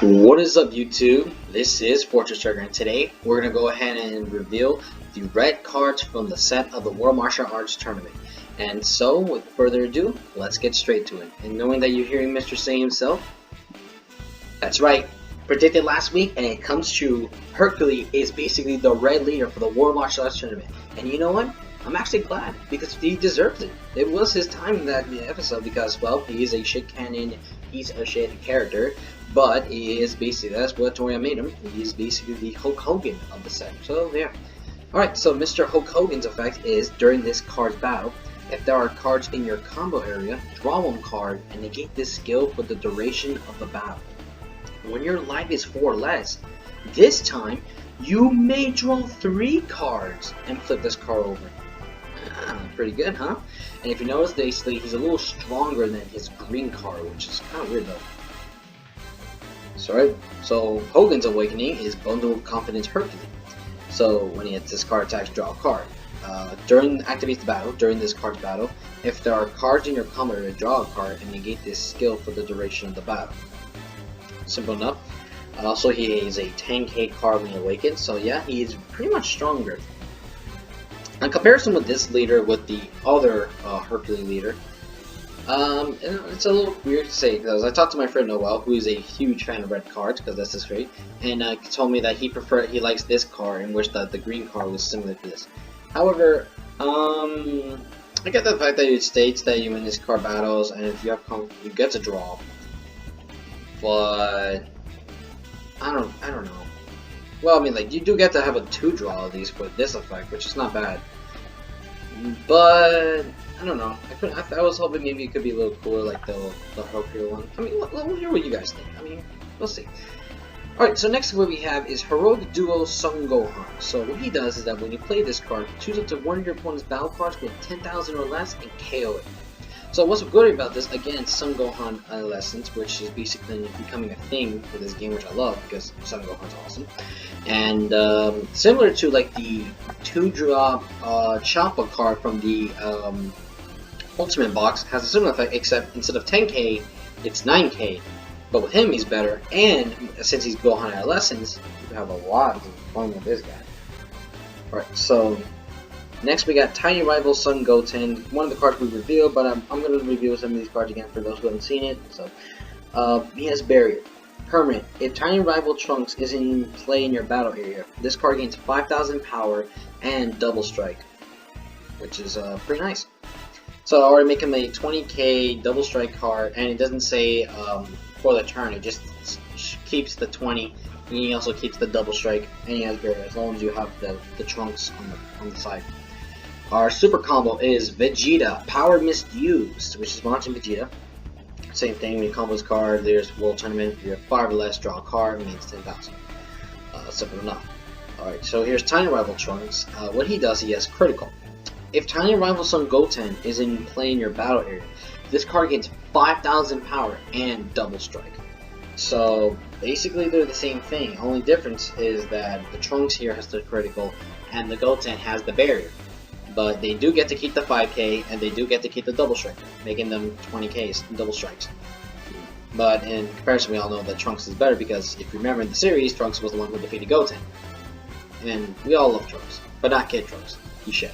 What is up, YouTube? This is Fortress Trigger, and today we're going to go ahead and reveal the red cards from the set of the World Martial Arts Tournament. And so, with further ado, let's get straight to it. And knowing that you're hearing Mr. Say himself, that's right, predicted last week, and it comes true. Hercules is basically the red leader for the World Martial Arts Tournament. And you know what? I'm actually glad, because he deserves it. It was his time in that episode because, well, he is a shit cannon, he's a shit character, but he is basically, that's what Toya made him. He's basically the Hulk Hogan of the set. So, yeah. Alright, so Mr. Hulk Hogan's effect is, during this card's battle, if there are cards in your combo area, draw one card and negate this skill for the duration of the battle. When your life is 4 or less, this time, you may draw 3 cards and flip this card over. Pretty good, huh? And if you notice, basically, he's a little stronger than his green card, which is kind of weird though. So Hogan's Awakening is Bundle Confidence Hercules. So when he hits this card attacks, draw a card. Activates the battle. During this card's battle, if there are cards in your combo area, draw a card and negate this skill for the duration of the battle. Simple enough. Also, he is a 10k card when he awakens, so yeah, he is pretty much stronger. In comparison with this leader with the other Hercules leader, it's a little weird to say because I talked to my friend Noel, who is a huge fan of red cards because that's his favorite, and he told me that he likes this card, in which the green card was similar to this. However, I get the fact that it states that you win this card battles, and if you have you get to draw, but I don't know. Well, I mean, like, you do get to have a 2 draw at least with this effect, which is not bad. But I don't know. I was hoping maybe it could be a little cooler, like the Hercules one. I mean, we'll hear what you guys think. I mean, we'll see. Alright, so next what we have is Heroic Duo Son Gohan. So what he does is that when you play this card, choose up to one of your opponent's battle cards with 10,000 or less and KO it. So what's good about this, again, Son Gohan Adolescence, which is basically becoming a thing for this game, which I love because Son Gohan's awesome. And similar to like the 2-drop Choppa card from the Ultimate box, has a similar effect, except instead of 10k, it's 9k. But with him, he's better, and since he's Gohan Adolescence, you have a lot of fun with this guy. Alright, so next we got Tiny Rival Son Goten, one of the cards we revealed, but I'm going to review some of these cards again for those who haven't seen it. So, he has Barrier. Permanent. If Tiny Rival Trunks is in play in your battle area, this card gains 5,000 power and double strike, which is pretty nice. So I already make him a 20k double strike card, and it doesn't say for the turn, it just keeps the 20, and he also keeps the double strike, and he has Barrier as long as you have the Trunks on the side. Our super combo is Vegeta, Power Misused, which is launching Vegeta. Same thing, when you combo this card, there's World Tournament, if you have 5 or less, draw a card, means 10,000. Simple enough. Alright, so here's Tiny Rival Trunks. What he does, he has Critical. If Tiny Rival Son Goten is in play in your battle area, this card gains 5,000 power and double strike. So basically they're the same thing, only difference is that the Trunks here has the Critical and the Goten has the Barrier. But they do get to keep the 5k, and they do get to keep the double strike, making them 20ks, double strikes. But in comparison, we all know that Trunks is better, because if you remember in the series, Trunks was the one who defeated Goten. And we all love Trunks, but not Kid Trunks. He's shit.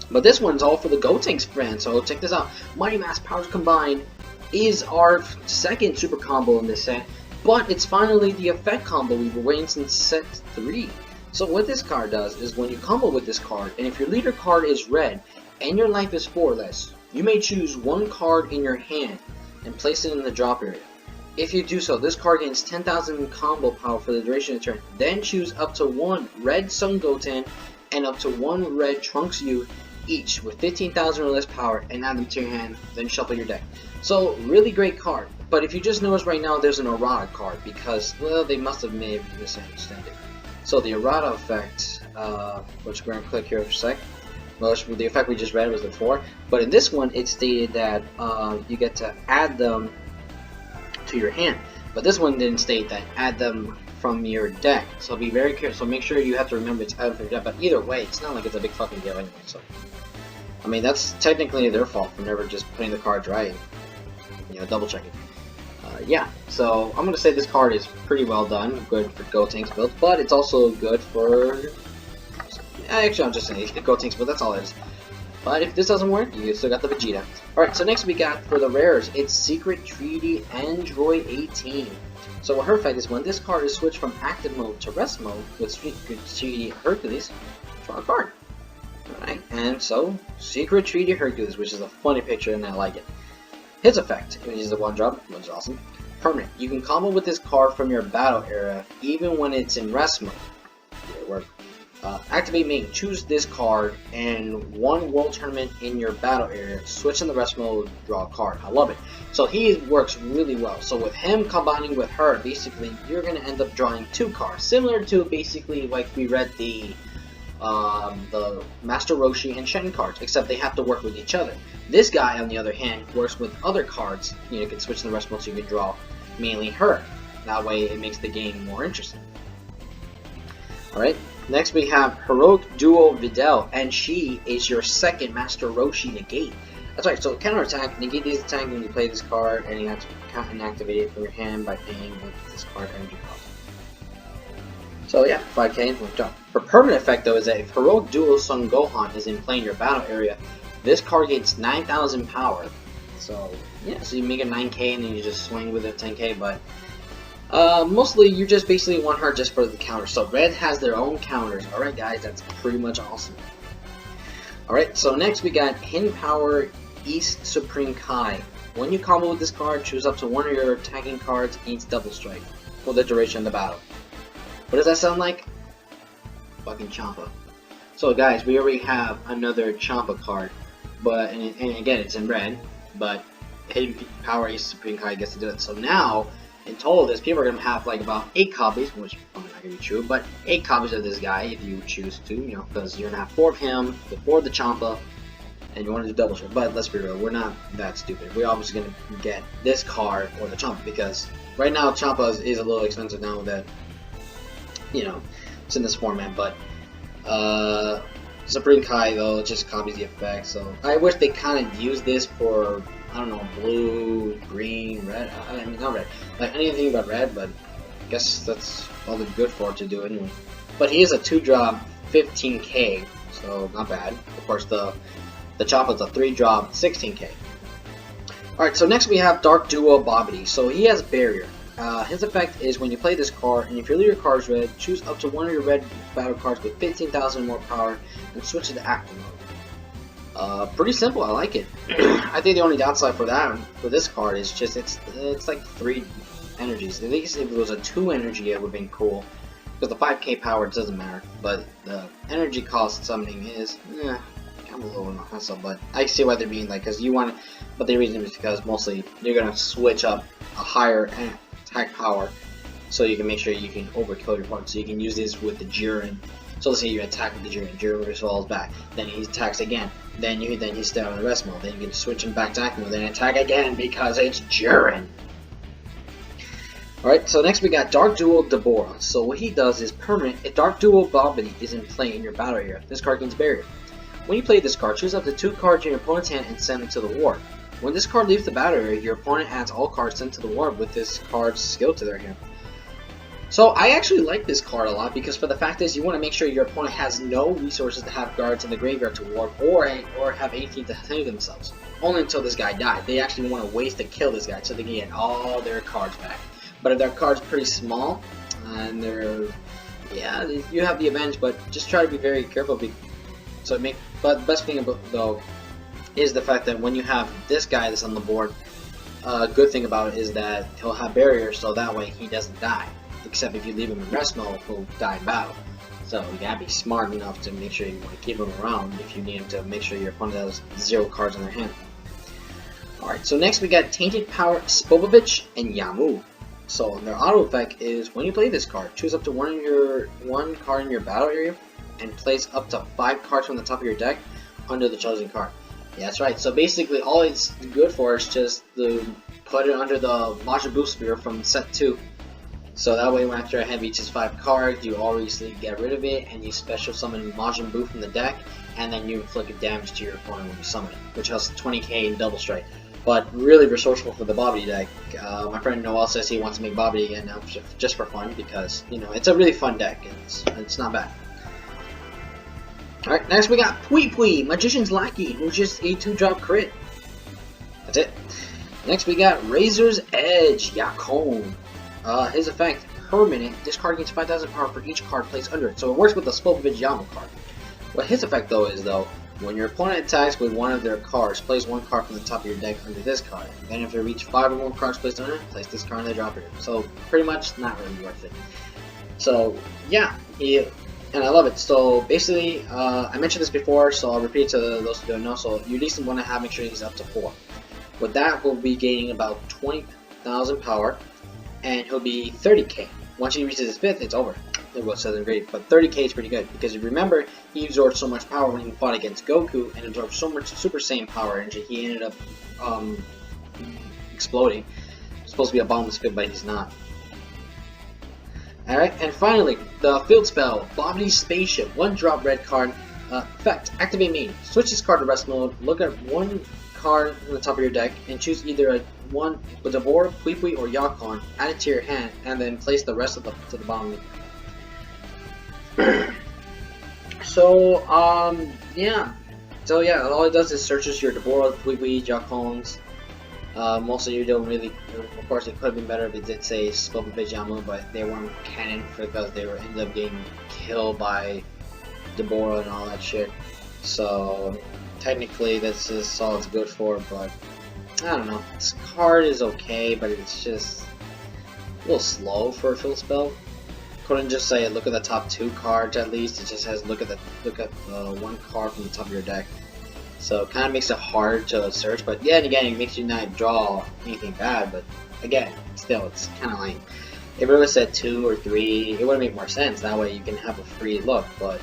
But this one's all for the Gotenks friend, so check this out. Mighty Mass Powers Combined is our second super combo in this set, but it's finally the effect combo we've been waiting since set 3. So what this card does is when you combo with this card, and if your leader card is red, and your life is 4 or less, you may choose one card in your hand and place it in the drop area. If you do so, this card gains 10,000 combo power for the duration of the turn. Then choose up to 1 red Son Goten and up to 1 red Trunks U each with 15,000 or less power and add them to your hand, then shuffle your deck. So really great card, but if you just notice right now there's an errata card because, well, they must have maybe misunderstood it. So the errata effect, which we're going to click here for a sec, well, the effect we just read was before, but in this one it stated that you get to add them to your hand, but this one didn't state that add them from your deck, so be very careful, so make sure you have to remember it's added from your deck, but either way, it's not like it's a big fucking deal anyway, so, I mean, that's technically their fault for never just putting the cards right, you know, double checking. Yeah, so I'm gonna say this card is pretty well done, good for Gotenks builds, but it's also good for. Actually, I'm just saying Gotenks build. That's all it is. But if this doesn't work, you still got the Vegeta. Alright, so next we got for the rares, it's Secret Treaty Android 18. So what her effect is when this card is switched from active mode to rest mode with Secret Treaty Hercules, draw a card. Alright, and so Secret Treaty Hercules, which is a funny picture and I like it. His effect, which is a 1-drop, which is awesome. Permanent, you can combo with this card from your battle area even when it's in rest mode. It work. Activate main, choose this card, and one world tournament in your battle area, switch in the rest mode, draw a card. I love it. So he works really well. So with him combining with her, basically, you're going to end up drawing 2 cards. Similar to basically like we read the Master Roshi and Shen cards, except they have to work with each other. This guy, on the other hand, works with other cards. You can switch in the rest mode so you can draw mainly her. That way it makes the game more interesting. Alright. Next we have Heroic Duo Videl, and she is your second Master Roshi negate. That's right, so counter attack, negate this attack when you play this card, and you have to activate it from your hand by paying with this card energy cost. So yeah, 5k and jump. For permanent effect though is that if Heroic Duo Son Gohan is in play in your battle area, this card gets 9,000 power. So yeah, so you make it 9k and then you just swing with it 10k, but mostly you just basically want her just for the counter. So red has their own counters. Alright guys, that's pretty much awesome. Alright, so next we got Hidden Power East Supreme Kai. When you combo with this card, choose up to one of your attacking cards against Double Strike for the duration of the battle. What does that sound like? Fucking Champa. So guys, we already have another Champa card, but and again it's in red, but Hidden Power East Supreme Kai gets to do it. So now in total, this people are going to have like about 8 copies, which is probably not going to be true, but 8 copies of this guy if you choose to, you know, because you're going to have 4 of him, 4 of the Champa, and you want to do double strike. But let's be real, we're not that stupid. We're obviously going to get this card or the Champa, because right now Champa is a little expensive now that, you know, it's in this format, but Supreme Kai though just copies the effect, so I wish they kind of used this for, I don't know, blue, green, red, I mean not red, like anything but red, but I guess that's all they're good for to do anyway. But he is a 2-drop 15k, so not bad. Of course the Champa's a 3-drop 16k. Alright, so next we have Dark Duo Bobbity. So he has Barrier. His effect is when you play this card, and if you leave your cards red, choose up to one of your red battle cards with 15,000 more power, and switch to the active mode. Pretty simple, I like it. I think the only downside for this card is just it's like 3 energies. At least if it was a 2 energy, it would have been cool. Because the 5k power doesn't matter, but the energy cost summoning is, I'm a little hassle, but I see why they're being like, because you want, but the reason is because mostly you're gonna switch up a higher attack power, so you can make sure you can overkill your opponent. So you can use this with the Jiren. So let's say you attack with the Jiren falls back, then he attacks again, then he's still in the rest mode, then you can switch him back to active mode, then attack again because it's Jiren. Alright, so next we got Dark Duo Deborah. So what he does is permanent. If Dark Duo Bobbity is in play in your battle area, this card gains Barrier. When you play this card, choose up to 2 cards in your opponent's hand and send them to the ward. When this card leaves the battle area, your opponent adds all cards sent to the ward with this card's skill to their hand. So I actually like this card a lot, because for the fact is you want to make sure your opponent has no resources to have guards in the graveyard to ward or have anything to save themselves. Only until this guy died. They actually want to waste to kill this guy so they can get all their cards back. But if their card's pretty small and they're, yeah, you have the advantage, but just try to be very careful. But the best thing about though is the fact that when you have this guy that's on the board, good thing about it is that he'll have barriers, so that way he doesn't die. Except if you leave him in rest mode, he'll die in battle. So you gotta be smart enough to make sure you want to keep him around if you need him to make sure your opponent has 0 cards in their hand. Alright, so next we got Tainted Power Spobovich and Yamu. So their auto effect is when you play this card, choose up to one card in your battle area and place up to 5 cards from the top of your deck under the chosen card. Yeah, that's right. So basically all it's good for is just to put it under the Majin Buu Spear from set 2. So that way when after a hand reaches 5 cards, you obviously get rid of it and you special summon Majin Buu from the deck, and then you inflict damage to your opponent when you summon it, which has 20k in double strike. but really resourceful for the Bobbity deck. My friend Noel says he wants to make Bobbity again now, just for fun, because you know it's a really fun deck. It's not bad. All right, next we got Pui Pui, Magician's Lackey, who's just a 2-drop crit. That's it. Next we got Razor's Edge, Yakon. His effect, permanent. This card gains 5,000 power for each card placed under it, so it works with the Spopovich Yamo card. What his effect though is when your opponent attacks with one of their cards, place one card from the top of your deck under this card. Then if they reach 5 or more cards placed under it, place this card in the drop here. So pretty much not really worth it. So yeah, and I love it. So basically, I mentioned this before, so I'll repeat it to those who don't know. So you at least want to make sure he's up to 4. With that, we'll be gaining about 20,000 power, and he'll be 30k. Once he reaches his 5th, it's over. It will 7th grade, but 30k is pretty good because you remember he absorbed so much power when he fought against Goku and absorbed so much Super Saiyan power energy. He ended up exploding. It's supposed to be a bomb spit, but he's not. Alright, and finally, the field spell, Bobbity Spaceship, 1-drop red card, effect, activate main. Switch this card to rest mode, look at one card on the top of your deck, and choose either a Deborah, Pui Pui, or Yakon, add it to your hand, and then place the rest of to the bottom. So, yeah. So yeah, all it does is searches your Deborah, Pui Pui, Yakons. Most of you don't really, of course it could have been better if it did say Spopovich Yamo, but they weren't canon because they ended up getting killed by Deborah and all that shit. So technically this is all it's good for, but I don't know. This card is okay, but it's just a little slow for a field spell. Couldn't just say look at the top 2 cards at least. It just says look at one card from the top of your deck. So it kind of makes it hard to search, but yeah, and again, it makes you not draw anything bad, but again, still, it's kind of lame. If it was said 2 or 3, it would make more sense. That way you can have a free look, but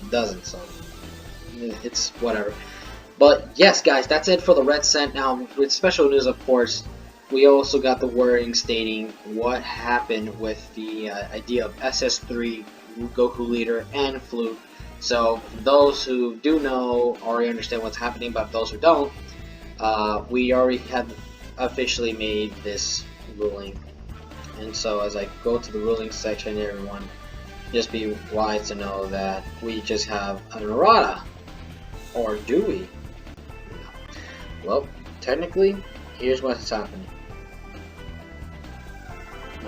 it doesn't, so it's whatever. But yes, guys, that's it for the red set. Now, with special news, of course, we also got the wording stating what happened with the idea of SS3, Goku Leader, and Flute. So, for those who do know, already understand what's happening, but those who don't, we already had officially made this ruling. And so, as I go to the ruling section, everyone, just be wise to know that we just have an errata. Or do we? Well, technically, here's what's happening.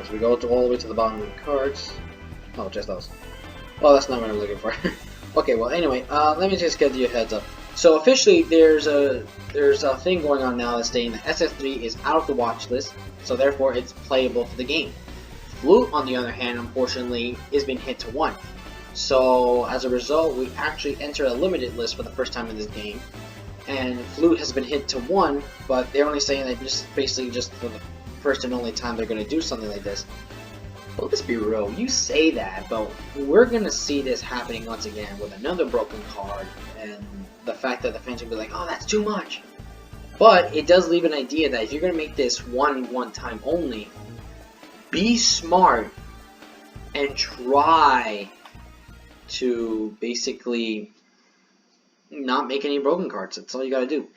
As we go all the way to the bottom of the cards. Oh, just those. Oh, that's not what I'm looking for. Okay, well, anyway, let me just give you a heads up. So officially, there's a thing going on now that's saying that SS3 is out of the watch list, so therefore it's playable for the game. Flute, on the other hand, unfortunately, is being hit to 1. So as a result, we actually enter a limited list for the first time in this game, and Flute has been hit to 1, but they're only saying that just basically just for the first and only time they're going to do something like this. Well, let's be real, you say that, but we're going to see this happening once again with another broken card, and the fact that the fans will be like, oh, that's too much. But it does leave an idea that if you're going to make this one time only, be smart and try to basically not make any broken cards. That's all you got to do.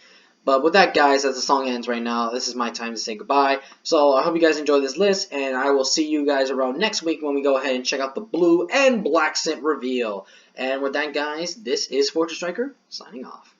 But with that, guys, as the song ends right now, this is my time to say goodbye. So I hope you guys enjoyed this list, and I will see you guys around next week when we go ahead and check out the blue and black scent reveal. And with that, guys, this is Fortress Striker, signing off.